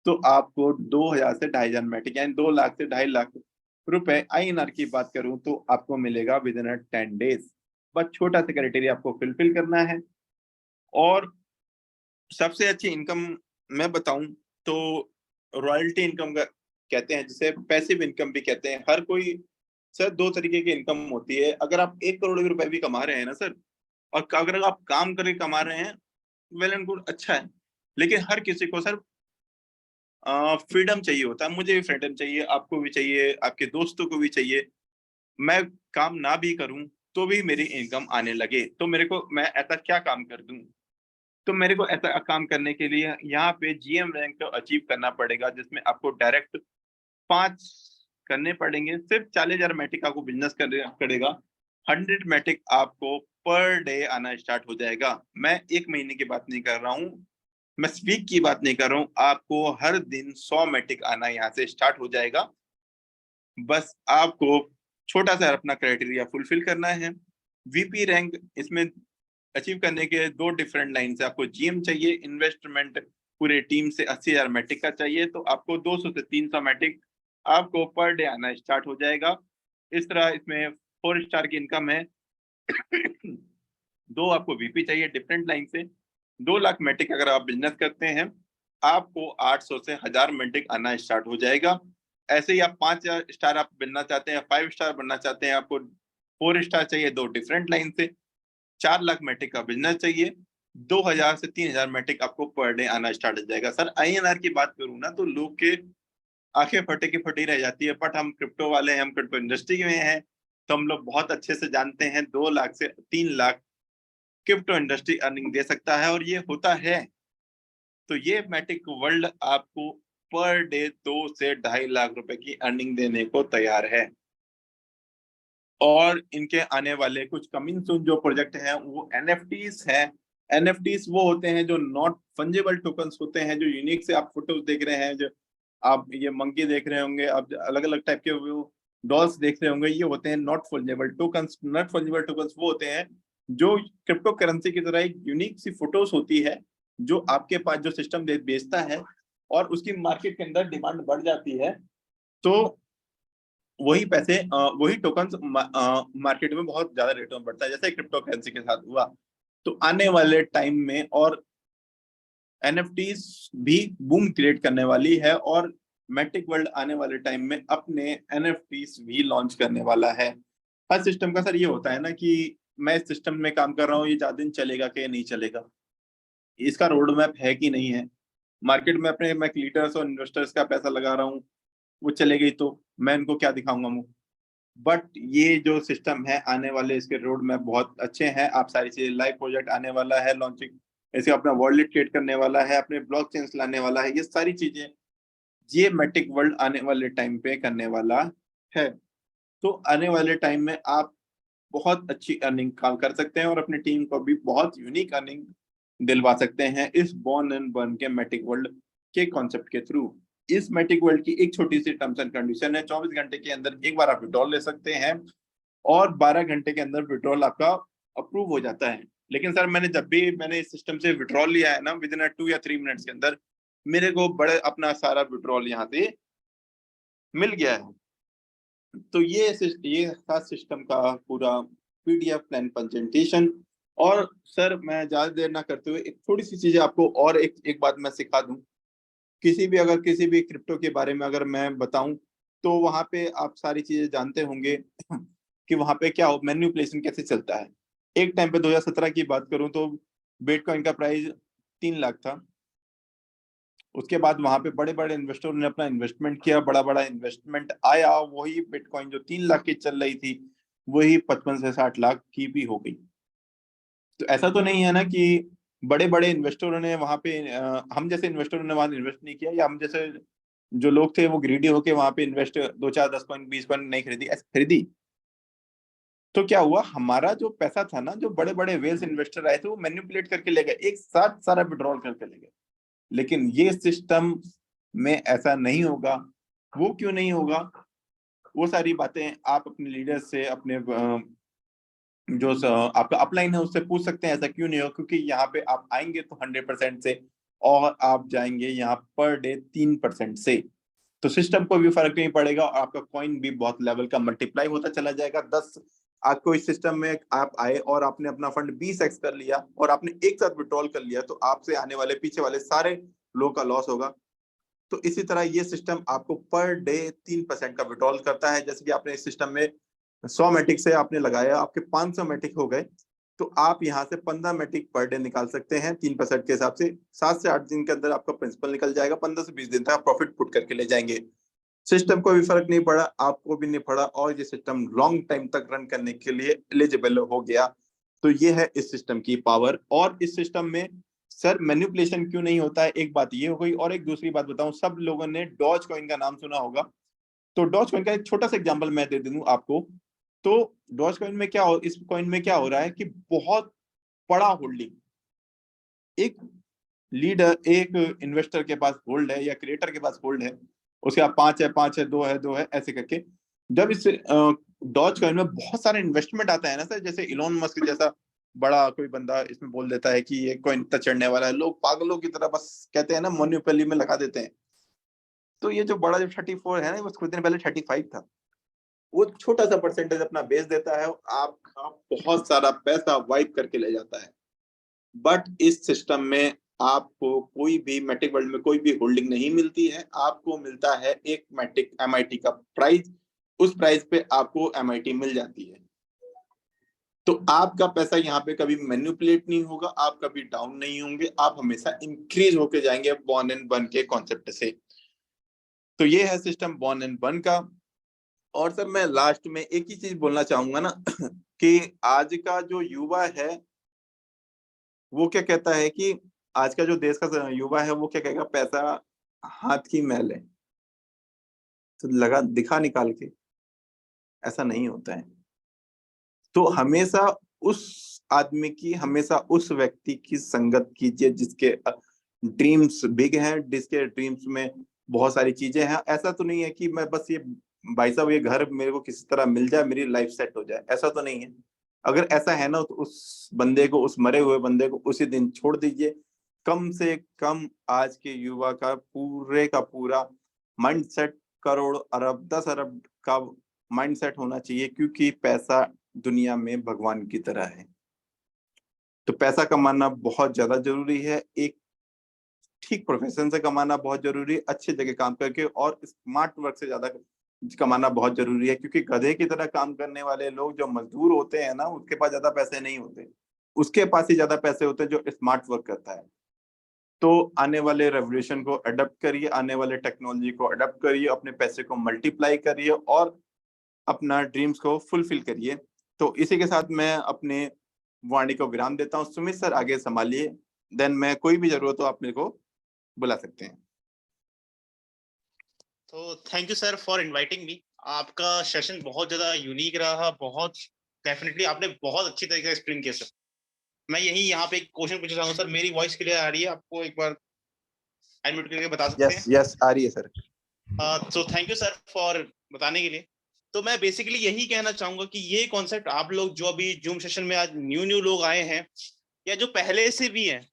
Speaker 2: तो आपको 2000 से 2500 मैट्रिक यानी 2 लाख से 2.5 लाख रुपए आईएनआर की बात करूं तो आपको मिलेगा विद इन 10 डेज। बस छोटा सा क्राइटेरिया आपको फिलफिल करना है। और सबसे अच्छी इनकम मैं बताऊं तो रॉयल्टी इनकम का कहते हैं, जिसे पैसिव इनकम भी कहते हैं। हर कोई सर 2 तरीके की इनकम होती है। अगर आप 1 करोड़ रुपए भी कमा रहे हैं ना सर, और अगर आप काम करके कमा रहे हैं, वेल एंड गुड, अच्छा है। लेकिन हर किसी को सर फ्रीडम चाहिए होता है। मुझे भी फ्रीडम चाहिए, आपको भी चाहिए, आपके दोस्तों को भी चाहिए। मैं काम ना भी करूं तो भी मेरी इनकम आने लगे, तो मैं ऐसा क्या काम कर दूं? तो मेरे को ऐसा काम करने के लिए यहाँ पे जीएम रैंक को अचीव करना पड़ेगा, जिसमें आपको डायरेक्ट 5 करने पड़ेंगे। सिर्फ 40,000 मैट्रिक आपको बिजनेस करेगा, 100 मैट्रिक आपको पर डे आना स्टार्ट हो जाएगा। मैं 1 महीने की बात नहीं कर रहा हूँ, मैं वीक की बात नहीं कर रहा हूँ, आपको हर दिन 100 मैटिक आना यहाँ से स्टार्ट हो जाएगा। बस आपको छोटा सा अपना क्राइटेरिया फुलफिल करना है। वीपी रैंक इसमें अचीव करने के दो डिफरेंट लाइन से, आपको जीएम चाहिए, इन्वेस्टमेंट पूरे टीम से 80,000 मैटिक का चाहिए, तो आपको 200 से 300 मैटिक आपको पर डे आना स्टार्ट हो जाएगा। इस तरह इसमें 4 स्टार की इनकम है। दो आपको वीपी चाहिए डिफरेंट लाइन से, 2 लाख मैटिक अगर आप बिजनेस करते हैं, आपको 800 से 1000 मैटिक आना स्टार्ट हो जाएगा। ऐसे ही आप 5 स्टार आप बनना चाहते हैं, 5 स्टार बनना चाहते हैं, आपको 4 स्टार चाहिए, 2 डिफरेंट लाइन से 4 लाख मैटिक का बिजनेस चाहिए, 2000 से 3000 मैटिक आपको पर डे आना स्टार्ट हो जाएगा। सर आईएनआर की बात करूं ना तो लोग के आंखें फटे की फटी रह जाती है, बट हम क्रिप्टो वाले हैं, हम क्रिप्टो इंडस्ट्री में हैं, तो हम लोग बहुत अच्छे से जानते हैं 2 लाख से 3 लाख क्रिप्टो इंडस्ट्री अर्निंग दे सकता है, और ये होता है। तो ये मैटिक वर्ल्ड आपको पर डे 2 से 2.5 लाख रुपए की अर्निंग देने को तैयार है। और इनके आने वाले कुछ कमिंग सून जो प्रोजेक्ट हैं वो एनएफटीज है। एनएफटीज वो होते हैं जो नॉट फंजेबल टोकन्स होते हैं, जो यूनिक से आप फोटोज देख रहे हैं, जो आप ये मंकी देख रहे होंगे, आप अलग अलग टाइप के वो डॉल्स देख रहे होंगे, ये होते हैं not fungible tokens. Not fungible tokens वो होते हैं जो क्रिप्टो करेंसी की तरह एक यूनिक सी फोटोज होती है, जो आपके पास जो सिस्टम बेचता है और उसकी मार्केट के अंदर डिमांड बढ़ जाती है, तो वही पैसे वही टोकन्स मार्केट में बहुत ज्यादा रेट में बढ़ता है, जैसे क्रिप्टो करेंसी के साथ हुआ। तो आने वाले टाइम में और एनएफटीज भी बूम क्रिएट करने वाली है, और मैटिक वर्ल्ड आने वाले टाइम में अपने एनएफटीज भी लॉन्च करने वाला है। हर सिस्टम का सर ये होता है ना कि मैं इस सिस्टम में काम कर रहा हूँ, ये ज्यादा दिन चलेगा कि नहीं चलेगा, इसका रोड मैप है कि नहीं है। मार्केट में अपने मैं लीडर्स और इन्वेस्टर्स का पैसा लगा रहा हूँ, वो चले गई तो मैं इनको क्या दिखाऊंगा मुंह। बट ये जो सिस्टम है आने वाले, इसके रोड मैप बहुत अच्छे हैं। आप सारी चीजें, लाइव प्रोजेक्ट आने वाला है लॉन्चिंग, ऐसे अपना वॉलेट क्रिएट करने वाला है, अपने ब्लॉक चेन्स लाने वाला है, ये सारी चीजें ये मैटिक वर्ल्ड आने वाले टाइम पे करने वाला है। तो आने वाले टाइम में आप बहुत अच्छी अर्निंग काम कर सकते हैं और अपनी टीम को भी बहुत यूनिक अर्निंग दिलवा सकते हैं इस बॉर्न एंड बर्न के मैटिक वर्ल्ड के कॉन्सेप्ट के थ्रू। इस मैटिक वर्ल्ड की एक छोटी सी टर्म्स एंड कंडीशन है, 24 घंटे के अंदर एक बार आप विड्रॉल ले सकते हैं और 12 घंटे के अंदर विड्रॉल आपका अप्रूव हो जाता है। लेकिन सर मैंने इस सिस्टम से विड्रॉल लिया है ना, विद इन 2 या 3 मिनट्स के अंदर मेरे को बड़े अपना सारा विड्रॉल यहाँ से मिल गया है। तो ये था सिस्टम का पूरा पीडीएफ प्लान प्रेजेंटेशन। और सर मैं ज्यादा देर ना करते हुए एक थोड़ी सी चीजें आपको और एक बात मैं सिखा दूं। किसी भी क्रिप्टो के बारे में अगर मैं बताऊं तो वहां पे आप सारी चीजें जानते होंगे कि वहां पे क्या मैनिपुलेशन कैसे चलता है। एक टाइम पे 2017 की बात करूं तो बिटकॉइन का प्राइस 3 लाख था। उसके बाद वहां पे बड़े बड़े इन्वेस्टरों ने अपना इन्वेस्टमेंट किया, बड़ा बड़ा इन्वेस्टमेंट आया, वही बिटकॉइन जो 3 लाख की चल रही थी वही 55 से 60 लाख की भी हो गई। तो ऐसा तो नहीं है ना कि बड़े बड़े इन्वेस्टरों ने वहां पे हम जैसे इन्वेस्टरों ने वहां इन्वेस्ट नहीं किया, या हम जैसे जो लोग थे वो ग्रीडी होके वहां पे इन्वेस्ट 2 4 10 कॉइन 20 कॉइन नहीं खरीदी, ऐसे खरीदी। तो क्या हुआ, हमारा जो पैसा था ना, जो बड़े बड़े वेल्स इन्वेस्टर आए थे वो मैनिपुलेट करके ले गए, एक साथ सारा विड्रॉल करके ले गए। लेकिन ये सिस्टम में ऐसा नहीं होगा। वो क्यों नहीं होगा, वो सारी बातें आप अपने लीडर से, अपने जो आपका अपलाइन है उससे पूछ सकते हैं ऐसा क्यों नहीं हो। क्योंकि यहाँ पे आप आएंगे तो 100% से, और आप जाएंगे यहाँ पर डे 3% से, तो सिस्टम को भी फर्क नहीं पड़ेगा और आपका कॉइन भी बहुत लेवल का मल्टीप्लाई होता चला जाएगा। 10 आपको इस सिस्टम में आप आए और आपने अपना फंड 20x कर लिया और आपने एक साथ विड्रॉल कर लिया, तो आपसे आने वाले पीछे वाले सारे लोगों का लॉस होगा। तो इसी तरह ये सिस्टम आपको पर डे 3% का विड्रॉल करता है। जैसे कि आपने इस सिस्टम में 100 मैटिक से आपने लगाया, आपके 500 मैटिक हो गए, तो आप यहाँ से 15 मैटिक पर डे निकाल सकते हैं 3% के हिसाब से। 7 से 8 दिन के अंदर आपका प्रिंसिपल निकल जाएगा, 15 से 20 दिन तक आप प्रॉफिट पुट करके ले जाएंगे। सिस्टम को भी फर्क नहीं पड़ा, आपको भी नहीं पड़ा, और ये सिस्टम लॉन्ग टाइम तक रन करने के लिए एलिजिबल हो गया। तो ये है इस सिस्टम की पावर। और इस सिस्टम में सर मैनिपुलेशन क्यों नहीं होता है, एक बात ये हो गई। और एक दूसरी बात बताऊं, सब लोगों ने डॉज कॉइन का नाम सुना होगा, तो डॉज कॉइन का एक छोटा सा एग्जांपल मैं दे दूं आपको। तो डॉज कॉइन में इस कॉइन में क्या हो रहा है कि बहुत बड़ा होल्डिंग, एक लीडर एक इन्वेस्टर के पास होल्ड है या क्रिएटर के पास होल्ड है, उसके पास 5 है 2 है ऐसे करके, जब इस डॉज कॉइन में बहुत सारे इन्वेस्टमेंट आता है ना सर, जैसे इलोन मस्क जैसा बड़ा कोई बंदा इसमें बोल देता है कि ये कॉइन इतना चढ़ने वाला है, लोग पागलों की तरह बस कहते हैं ना मोनोपोली में लगा देते हैं। तो ये जो बड़ा जो 34 है ना, वो कुछ दिन पहले 35 था, वो छोटा सा परसेंटेज अपना बेच देता है, आपका बहुत सारा पैसा वाइप करके ले जाता है। बट इस सिस्टम में आपको कोई भी मैटिक वर्ल्ड में कोई भी होल्डिंग नहीं मिलती है, आपको मिलता है एक मैटिक MIT का प्राइस, उस प्राइस पे आपको MIT मिल जाती है। तो आपका पैसा यहाँ पे कभी मैनिपुलेट नहीं होगा, आप कभी डाउन नहीं होंगे, आप हमेशा इंक्रीज होके जाएंगे बॉर्न एंड बर्न के कॉन्सेप्ट से। तो ये है सिस्टम बॉर्न एंड बर्न का। और सर मैं लास्ट में एक ही चीज बोलना चाहूंगा ना कि आज का जो युवा है वो क्या कहता है कि आज का जो देश का युवा है वो क्या कहेगा, पैसा हाथ की मैल है, तो लगा दिखा निकाल के, ऐसा नहीं होता है। तो हमेशा उस आदमी की, हमेशा उस व्यक्ति की संगत कीजिए जिसके ड्रीम्स बिग हैं, जिसके ड्रीम्स में बहुत सारी चीजें हैं। ऐसा तो नहीं है कि मैं बस ये भाई साहब ये घर मेरे को किसी तरह मिल जाए, मेरी लाइफ सेट हो जाए, ऐसा तो नहीं है। अगर ऐसा है ना तो उस बंदे को, उस मरे हुए बंदे को उसी दिन छोड़ दीजिए। कम से कम आज के युवा का पूरे का पूरा माइंडसेट करोड़ अरब 10 अरब का माइंडसेट होना चाहिए, क्योंकि पैसा दुनिया में भगवान की तरह है। तो पैसा कमाना बहुत ज्यादा जरूरी है, एक ठीक प्रोफेशन से कमाना बहुत जरूरी है, अच्छी जगह काम करके, और स्मार्ट वर्क से ज्यादा कमाना बहुत जरूरी है। क्योंकि गधे की तरह काम करने वाले लोग जो मजदूर होते हैं ना, उसके पास ज्यादा पैसे नहीं होते, उसके पास ही ज्यादा पैसे होते हैं जो स्मार्ट वर्क करता है। तो आने वाले रेवोल्यूशन को अडॉप्ट करिए, आने वाले टेक्नोलॉजी को अडॉप्ट करिए, अपने पैसे को मल्टीप्लाई करिए और अपना ड्रीम्स को फुलफिल करिए। तो इसी के साथ मैं अपने वाणी को विराम देता हूँ। सुमित सर आगे संभालिए, देन मैं कोई भी जरूरत हो आप मेरे को बुला सकते हैं।
Speaker 4: तो thank you sir for inviting me. आपका सेशन बहुत ज्यादा यूनिक रहा, बहुत डेफिनेटली आपने बहुत अच्छी तरीके से एक्सप्लेन किया सर। मैं यही यहाँ पे एक क्वेश्चन पूछना चाहूंगा सर, मेरी वॉइस क्लियर आ रही है आपको? एक बार अनम्यूट करके बता सकते हैं?
Speaker 2: यस आ रही है सर।
Speaker 4: तो थैंक यू सर फॉर बताने के लिए। तो मैं बेसिकली यही कहना चाहूंगा कि ये कॉन्सेप्ट आप लोग जो अभी जूम सेशन में आज न्यू लोग आए हैं या जो पहले से भी हैं,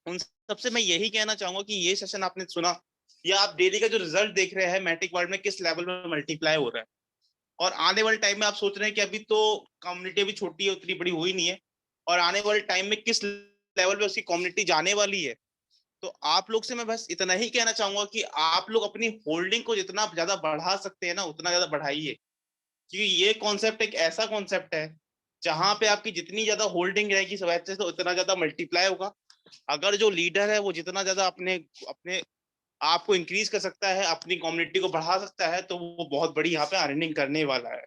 Speaker 4: उन सबसे मैं यही कहना चाहूंगा कि ये सेशन आपने सुना या आप डेली का जो रिजल्ट देख रहे हैं मैट्रिक वर्ल्ड में किस लेवल में मल्टीप्लाई हो रहा है, और आने वाले टाइम में आप सोच रहे हैं कि अभी तो कम्युनिटी अभी छोटी है, उतनी बड़ी हुई नहीं है, और आने वाले टाइम में किस लेवल पे उसकी कम्युनिटी जाने वाली है। तो आप लोग से मैं बस इतना ही कहना चाहूंगा कि आप लोग अपनी होल्डिंग को जितना ज्यादा बढ़ा सकते हैं ना, उतना ज्यादा बढ़ाइए, क्योंकि ये कॉन्सेप्ट एक ऐसा कॉन्सेप्ट है जहां पे आपकी जितनी ज्यादा होल्डिंग रहेगी वैसे तो उतना ज्यादा मल्टीप्लाई होगा। अगर जो लीडर है वो जितना ज्यादा अपने अपने आप को इंक्रीज कर सकता है, अपनी कम्युनिटी को बढ़ा सकता है, तो वो बहुत बड़ी यहाँ पे अर्निंग करने वाला है।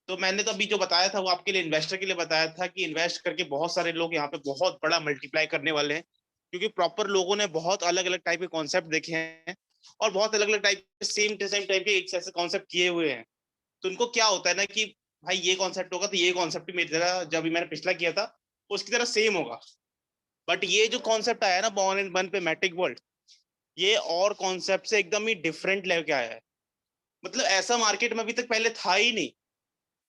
Speaker 4: तो मैंने तो अभी जो बताया था वो आपके लिए इन्वेस्टर के लिए बताया था कि इन्वेस्ट करके बहुत सारे लोग यहाँ पे बहुत बड़ा मल्टीप्लाई करने वाले हैं, क्योंकि प्रॉपर लोगों ने बहुत अलग अलग टाइप के कॉन्सेप्ट देखे हैं और बहुत अलग अलग टाइप के सेम टाइप के एक ऐसे कॉन्सेप्ट किए हुए हैं। तो उनको क्या होता है ना कि भाई ये कॉन्सेप्ट होगा तो ये कॉन्सेप्ट भी मेरी तरह जब मैंने पिछला किया था उसकी तरह सेम होगा। बट ये जो कॉन्सेप्ट आया ना बॉर्न एंड बर्न पे मैट्रिक वर्ल्ड, ये और कॉन्सेप्ट से एकदम ही डिफरेंट लेके आया है। मतलब ऐसा मार्केट में अभी तक पहले था ही नहीं।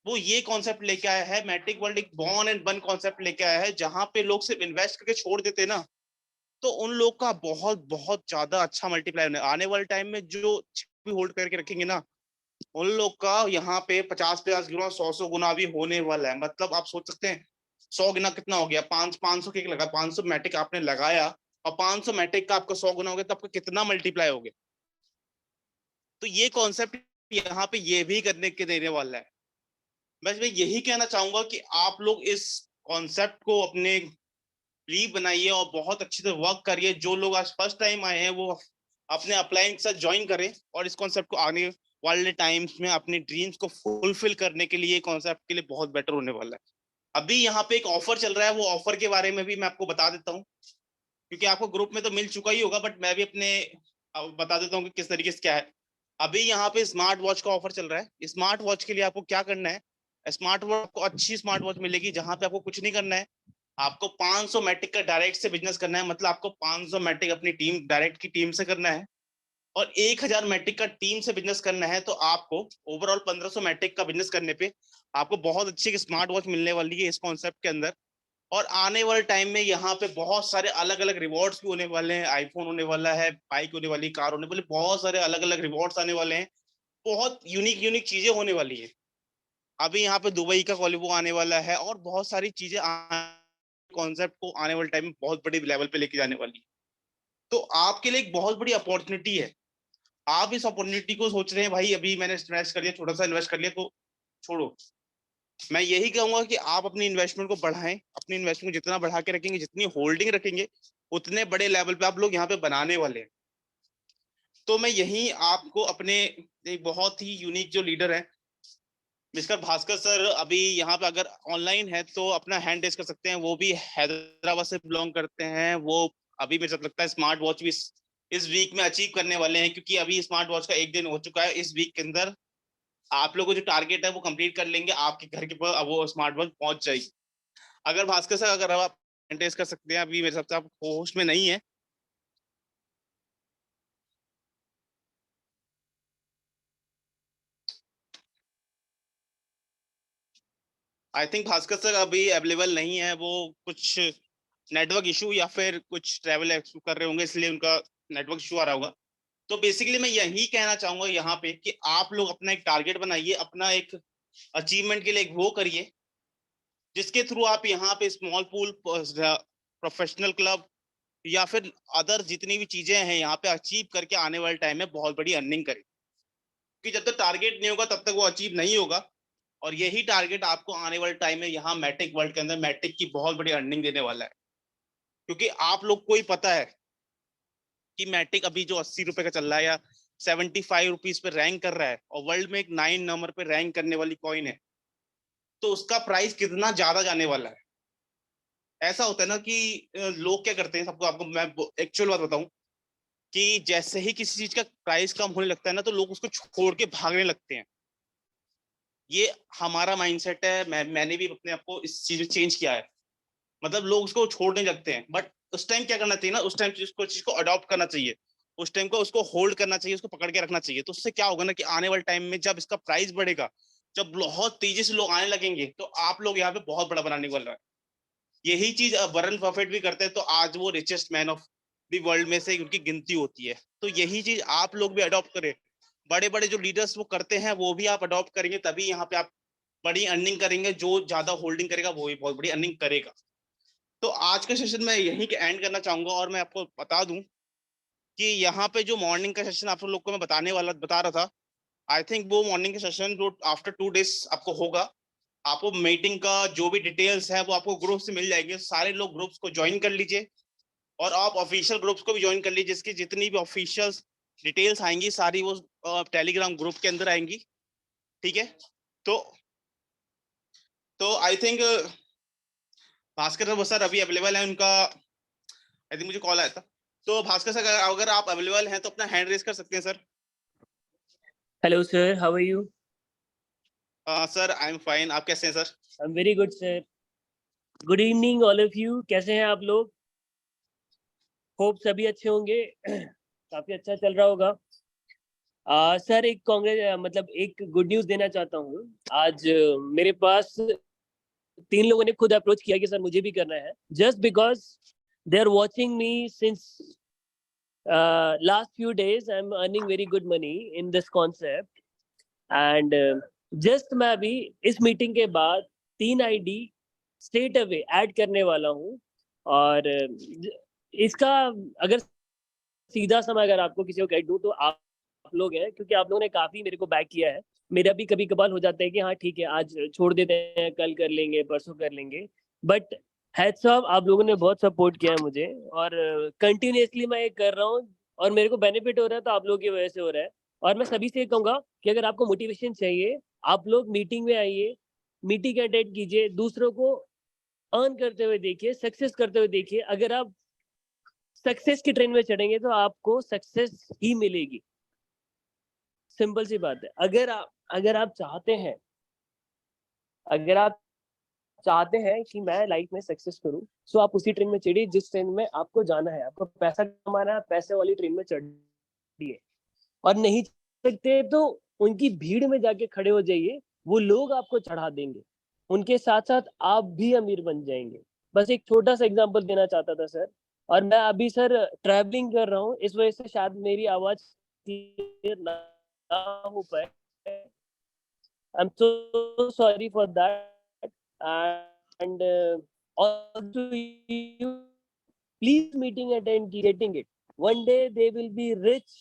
Speaker 4: वो ये कॉन्सेप्ट लेके आया है, मैट्रिक वर्ल्ड एक बॉर्न एंड बर्न कॉन्सेप्ट लेके आया है, जहां पे लोग सिर्फ इन्वेस्ट करके छोड़ देते ना, तो उन लोग का बहुत बहुत ज्यादा अच्छा मल्टीप्लाई होने आने वाले टाइम में जो भी होल्ड करके रखेंगे ना, उन लोग का यहाँ पे 50 गुना 100 गुना भी होने वाला है। मतलब आप सोच सकते हैं 100 गुना कितना हो गया, 500 के लगा, 500 मैट्रिक आपने लगाया और 500 मैट्रिक का आपका 100 गुना हो गया, तो आपका कितना मल्टीप्लाई हो गया। तो ये कॉन्सेप्ट यहाँ पे ये भी करने के देने वाला है। बस मैं यही कहना चाहूंगा कि आप लोग इस कॉन्सेप्ट को अपने लीव बनाइए और बहुत अच्छे से वर्क करिए। जो लोग आज फर्स्ट टाइम आए हैं वो अपने अपलाइन के साथ ज्वाइन करें और इस कॉन्सेप्ट को आने वाले टाइम्स में अपने ड्रीम्स को फुलफिल करने के लिए कॉन्सेप्ट के लिए बहुत बेटर होने वाला है। अभी यहाँ पे एक ऑफर चल रहा है, वो ऑफर के बारे में भी मैं आपको बता देता हूँ, क्योंकि आपको ग्रुप में तो मिल चुका ही होगा, बट मैं भी अपने बता देता हूँ कि किस तरीके से क्या है। अभी यहाँ पे स्मार्ट वॉच का ऑफर चल रहा है। स्मार्ट वॉच के लिए आपको क्या करना है, स्मार्ट वॉच आपको अच्छी स्मार्ट वॉच मिलेगी जहां पे आपको कुछ नहीं करना है, आपको 500 मैट्रिक का डायरेक्ट से बिजनेस करना है, मतलब आपको 500 मैट्रिक अपनी टीम डायरेक्ट की टीम से करना है, और 1000 मैट्रिक का टीम से बिजनेस करना है, तो आपको ओवरऑल 1500 मैट्रिक का बिजनेस करने पे आपको बहुत अच्छी स्मार्ट वॉच मिलने वाली है इस कॉन्सेप्ट के अंदर। और आने वाले टाइम में यहाँ पे बहुत सारे अलग अलग रिवॉर्ड्स भी होने वाले हैं, आईफोन होने वाला है, बाइक होने वाली, कार होने वाली, बहुत सारे अलग अलग रिवॉर्ड्स आने वाले हैं, बहुत यूनिक यूनिक चीजें होने वाली है। अभी यहाँ पे दुबई का कॉलिबो आने वाला है, और बहुत सारी चीजें कॉन्सेप्ट को आने वाले टाइम में बहुत बड़ी लेवल पे लेके जाने वाली है। तो आपके लिए एक बहुत बड़ी अपॉर्चुनिटी है। आप इस अपॉर्चुनिटी को सोच रहे हैं भाई अभी मैंने इन्वेस्ट कर दिया, छोटा सा इन्वेस्ट कर लिया, तो छोड़ो। मैं यही कहूंगा कि आप अपनी इन्वेस्टमेंट को बढ़ाएं, अपनी इन्वेस्टमेंट को जितना बढ़ा के रखेंगे, जितनी होल्डिंग रखेंगे, उतने बड़े लेवल पे आप लोग यहाँ पे बनाने वाले हैं। तो मैं यही आपको अपने एक बहुत ही यूनिक जो लीडर है मिस्टर भास्कर सर, अभी यहाँ पे अगर ऑनलाइन है तो अपना हैंड रेज कर सकते हैं। वो भी हैदराबाद से बिलोंग करते हैं। वो अभी मुझे लगता है स्मार्ट वॉच भी इस वीक में अचीव करने वाले हैं, क्योंकि अभी स्मार्ट वॉच का 1 दिन हो चुका है। इस वीक के अंदर आप लोगों को जो टारगेट है वो कंप्लीट कर लेंगे, आपके घर के पास वो स्मार्ट वॉच पहुंच जाएगी। अगर भास्कर सर अगर आप टेस्ट कर सकते हैं, अभी मेरे हिसाब से आप होस्ट में नहीं है। आई थिंक भास्कर सर अभी अवेलेबल नहीं है, वो कुछ नेटवर्क इशू या फिर कुछ ट्रैवल इशू कर रहे होंगे, इसलिए उनका नेटवर्क इशू आ रहा होगा। तो बेसिकली मैं यही कहना चाहूंगा यहाँ पे कि आप लोग अपना एक टारगेट बनाइए, अपना एक अचीवमेंट के लिए एक वो करिए जिसके थ्रू आप यहाँ पे स्मॉल पूल, प्रोफेशनल क्लब या फिर अदर जितनी भी चीजें हैं यहाँ पे अचीव करके आने वाले टाइम में बहुत बड़ी अर्निंग करें। क्योंकि जब तक टारगेट नहीं होगा तब तक वो अचीव नहीं होगा, और यही टारगेट आपको आने वाले टाइम में यहाँ मैट्रिक वर्ल्ड के अंदर मैट्रिक की बहुत बड़ी अर्निंग देने वाला है। क्योंकि आप लोग को ही पता है कि मैट्रिक अभी जो 80 रुपए का चल रहा है या 75 रुपीज पे रैंक कर रहा है, और वर्ल्ड में एक 9 नंबर पे रैंक करने वाली कॉइन है, तो उसका प्राइस कितना ज्यादा जाने वाला है। ऐसा होता है ना कि लोग क्या करते हैं, सबको आपको मैं एक्चुअल बात बताऊं कि जैसे ही किसी चीज का प्राइस कम होने लगता है ना, तो लोग उसको छोड़ के भागने लगते हैं। ये हमारा माइंडसेट है, मैंने भी अपने आप को इस चीज में चेंज किया है। मतलब लोग उसको छोड़ने लगते हैं, बट उस टाइम क्या करना चाहिए ना, उस टाइम चीज को अडॉप्ट करना चाहिए, उस टाइम को उसको होल्ड करना चाहिए, उसको पकड़ के रखना चाहिए। तो उससे क्या होगा ना कि आने वाले टाइम में जब इसका प्राइस बढ़ेगा, जब बहुत तेजी से लोग आने लगेंगे, तो आप लोग यहाँ पे बहुत बड़ा बनाने वाला है। यही चीज वॉरेन बफेट भी करते हैं, तो आज वो richest man of the world में से उनकी गिनती होती है। तो यही चीज आप लोग भी अडॉप्ट करें। बड़े बड़े जो लीडर्स वो करते हैं वो भी आप अडॉप्ट करेंगे, तभी यहाँ पे आप बड़ी अर्निंग करेंगे। जो ज्यादा होल्डिंग करेगा वो भी बहुत बड़ी अर्निंग करेगा। तो आज का सेशन मैं यहीं के एंड करना चाहूंगा, और मैं आपको बता दूं कि यहाँ पे जो मॉर्निंग का सेशन आप लोग को मैं बता रहा था, आई थिंक वो मॉर्निंग का सेशन जो आफ्टर 2 डेज आपको होगा। आपको मीटिंग का जो भी डिटेल्स है वो आपको ग्रुप से मिल जाएंगे। सारे लोग ग्रुप्स को ज्वाइन कर लीजिए, और आप ऑफिशियल ग्रुप्स को भी ज्वाइन कर लीजिए, जिसकी जितनी भी ऑफिशियल डिटेल्स आएंगी सारी वो टेलीग्राम ग्रुप के अंदर आएंगी। ठीक है, तो आई थिंक भास्कर सर अभी अवेलेबल है, उनका आई थिंक मुझे कॉल आया था। तो भास्कर सर अगर आप अवेलेबल हैं तो अपना हैंड रेज कर सकते हैं sir.
Speaker 5: Hello sir, how are you?
Speaker 4: Sir I am fine, आप कैसे हैं sir?
Speaker 5: I'm very good sir. Good evening all of you. कैसे हैं आप लोग? होप सभी अच्छे होंगे। काफी अच्छा चल रहा होगा। सर एक मतलब एक गुड न्यूज़ देना चाहता हूँ। आज मेरे पास 3 लोगों ने खुद अप्रोच किया कि सर मुझे भी करना है, just because they are watching me since last few days. I'm earning very good money in this concept, and just मैं अभी इस मीटिंग के बाद 3 आईडी स्ट्रेट अवे ऐड करने वाला हूँ। और इसका अगर सीधा समय अगर आपको किसी को गाइड दूं तो आप लोग हैं, क्योंकि आप लोगों ने काफी मेरे को बैक किया है। मेरा भी कभी कभार हो जाता है कि हाँ ठीक है आज छोड़ देते हैं, कल कर लेंगे, परसों कर लेंगे, बट हैट्स ऑफ, आप लोगों ने बहुत सपोर्ट किया है मुझे, और कंटिन्यूसली मैं ये कर रहा हूँ, और मेरे को बेनिफिट हो रहा है तो आप लोगों की वजह से हो रहा है। और मैं सभी से कहूंगा कि अगर आपको मोटिवेशन चाहिए, आप लोग मीटिंग में आइए, मीटिंग अटेंड कीजिए, दूसरों को अर्न करते हुए देखिए, सक्सेस करते हुए देखिए। अगर आप सक्सेस की ट्रेन में चढ़ेंगे तो आपको सक्सेस ही मिलेगी। सिंपल सी बात है। अगर आप चाहते हैं, अगर आप चाहते हैं कि मैं लाइफ में सक्सेस करूं, सो आप उसी ट्रेन में चढ़िए जिस ट्रेन में आपको जाना है। आपको पैसा कमाना है, पैसे वाली ट्रेन में चढ़िए, और नहीं सकते तो उनकी भीड़ में जाके खड़े हो जाइए, वो लोग आपको चढ़ा देंगे, उनके साथ साथ आप भी अमीर बन जाएंगे। बस एक छोटा सा एग्जांपल देना चाहता था सर। और मैं अभी सर ट्रैवलिंग कर रहा हूँ, इस वजह से शायद मेरी आवाज क्लियर ना हो पाए। I am so sorry for that. And also you please meeting attend getting it, one day they will be rich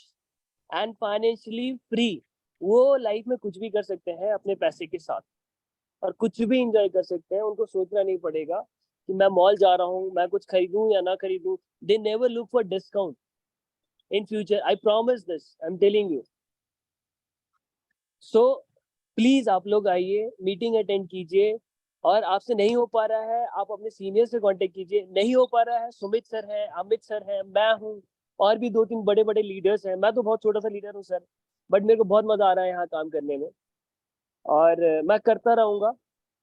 Speaker 5: and financially free। वो लाइफ में कुछ भी कर सकते हैं अपने पैसे के साथ, और कुछ भी इंजॉय कर सकते हैं। उनको सोचना नहीं पड़ेगा कि मैं मॉल जा रहा हूँ, मैं कुछ खरीदूं या ना खरीदूं। They never look for discount in future, I promise this, I am telling you. So please आप लोग आइए, मीटिंग अटेंड कीजिए, और आपसे नहीं हो पा रहा है आप अपने सीनियर से कांटेक्ट कीजिए। नहीं हो पा रहा है, सुमित सर है, अमित सर है, मैं हूँ, और भी 2-3 बड़े बड़े लीडर्स हैं। मैं तो बहुत छोटा सा लीडर हूँ सर, बट मेरे को बहुत मजा आ रहा है यहाँ काम करने में, और मैं करता रहूंगा।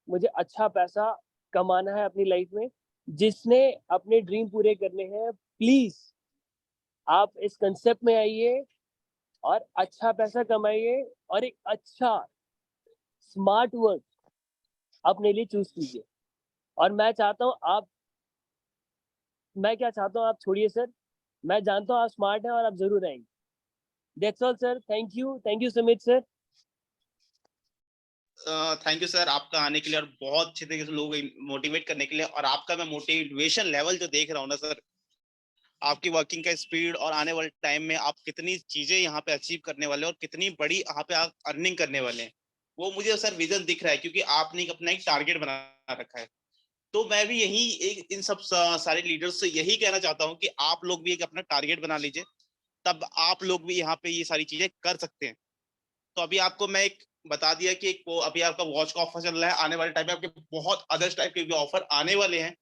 Speaker 5: मुझे अच्छा पैसा कमाना है अपनी लाइफ में। जिसने अपने ड्रीम पूरे करने हैं, प्लीज आप इस कंसेप्ट में आइए और अच्छा पैसा कमाइए, और एक अच्छा स्मार्ट वर्क अपने लिए चूज कीजिए। और मैं चाहता हूँ मैं क्या चाहता हूँ, आप छोड़िए सर, मैं जानता हूँ आप स्मार्ट हैं और आप जरूर आएंगे। That's all sir, thank you Sumit sir.
Speaker 4: Thank you sir आपका आने के लिए, और बहुत अच्छे तरीके से लोग मोटिवेट करने के लिए। और आपका मैं मोटिवेशन लेवल जो देख रहा हूँ ना सर, आपकी वर्किंग का स्पीड, और आने वाले टाइम में आप कितनी चीजें यहाँ पे अचीव करने वाले हैं और कितनी बड़ी यहाँ पे आप अर्निंग करने वाले हैं, वो मुझे सर विजन दिख रहा है, क्योंकि आपने अपना एक टारगेट बना रखा है। तो मैं भी यही एक इन सब सारे लीडर्स से यही कहना चाहता हूँ कि आप लोग भी एक अपना टारगेट बना लीजिए, तब आप लोग भी यहाँ पे ये सारी चीजें कर सकते हैं। तो अभी आपको मैं एक बता दिया कि एक वो अभी आपका वॉच का ऑफर चल रहा है, आने वाले टाइम में आपके बहुत अदर्स टाइप के भी ऑफर आने वाले हैं।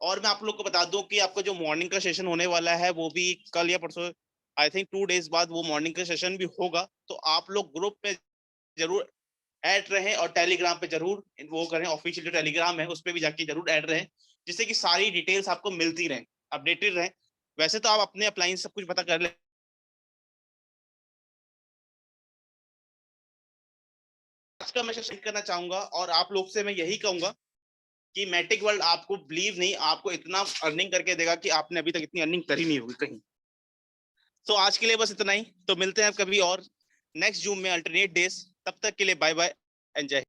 Speaker 4: और मैं आप लोग को बता दूं कि आपका जो मॉर्निंग का सेशन होने वाला है वो भी कल या परसों, आई थिंक 2 डेज बाद वो मॉर्निंग का सेशन भी होगा। तो आप लोग ग्रुप में जरूर ऐड रहें, और टेलीग्राम पे जरूर वो करें, ऑफिशियल जो टेलीग्राम है उस पे भी जाके जरूर ऐड रहें, जिससे कि सारी डिटेल्स आपको मिलती रहें, अपडेटेड रहें। वैसे तो आप अपने अप्लायंस सब कुछ पता कर ले, आज का मैं सेशन करना चाहूंगा, और आप लोग से मैं यही कहूंगा कि मैटिक वर्ल्ड आपको बिलीव नहीं, आपको इतना अर्निंग करके देगा कि आपने अभी तक इतनी अर्निंग करी नहीं होगी कहीं। तो आज के लिए बस इतना ही, तो मिलते हैं कभी और नेक्स्ट जूम में अल्टरनेट डेज। तब तक के लिए बाय बाय, एंजॉय।